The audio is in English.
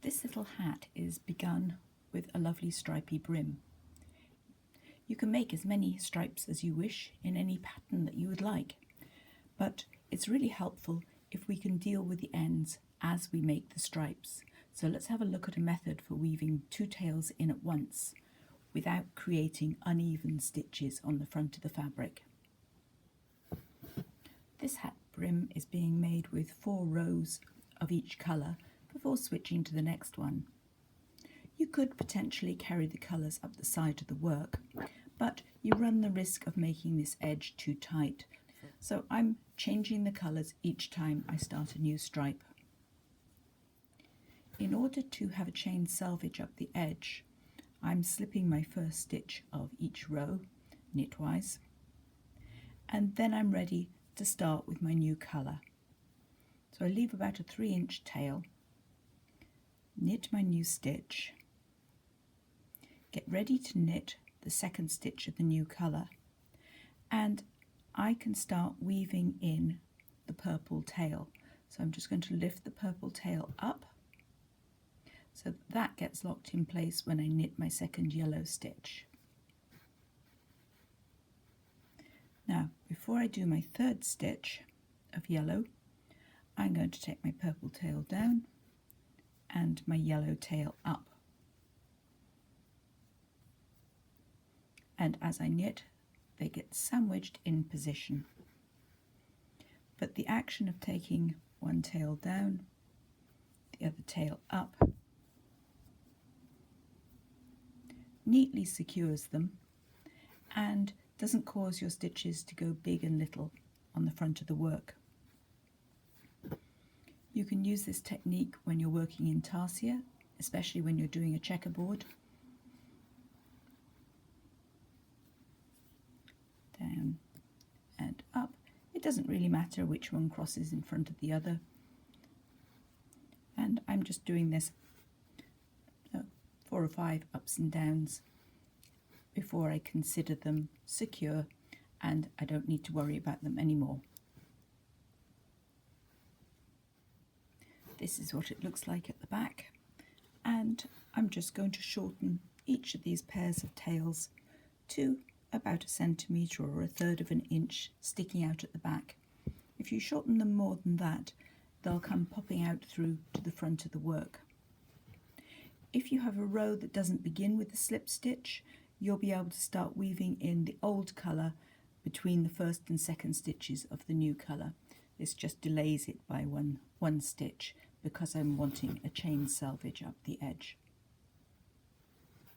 This little hat is begun with a lovely stripy brim. You can make as many stripes as you wish in any pattern that you would like, but it's really helpful if we can deal with the ends as we make the stripes. So let's have a look at a method for weaving two tails in at once without creating uneven stitches on the front of the fabric. This hat brim is being made with 4 rows of each colour before switching to the next one. You could potentially carry the colours up the side of the work, but you run the risk of making this edge too tight. So I'm changing the colours each time I start a new stripe. In order to have a chain selvage up the edge, I'm slipping my first stitch of each row knitwise, and then I'm ready to start with my new colour. So I leave about a 3-inch tail, knit my new stitch, get ready to knit the second stitch of the new colour, and I can start weaving in the purple tail. So I'm just going to lift the purple tail up so that gets locked in place when I knit my second yellow stitch. Now, before I do my third stitch of yellow, I'm going to take my purple tail down and my yellow tail up. And as I knit, they get sandwiched in position. But the action of taking one tail down, the other tail up, neatly secures them and doesn't cause your stitches to go big and little on the front of the work. You can use this technique when you're working in tarsia, especially when you're doing a checkerboard. Down and up. It doesn't really matter which one crosses in front of the other. And I'm just doing this 4 or 5 ups and downs before I consider them secure and I don't need to worry about them anymore. This is what it looks like at the back, and I'm just going to shorten each of these pairs of tails to about 1 centimetre or 1/3 of an inch sticking out at the back. If you shorten them more than that, they'll come popping out through to the front of the work. If you have a row that doesn't begin with the slip stitch, you'll be able to start weaving in the old colour between the first and second stitches of the new colour. This just delays it by one stitch because I'm wanting a chain selvage up the edge.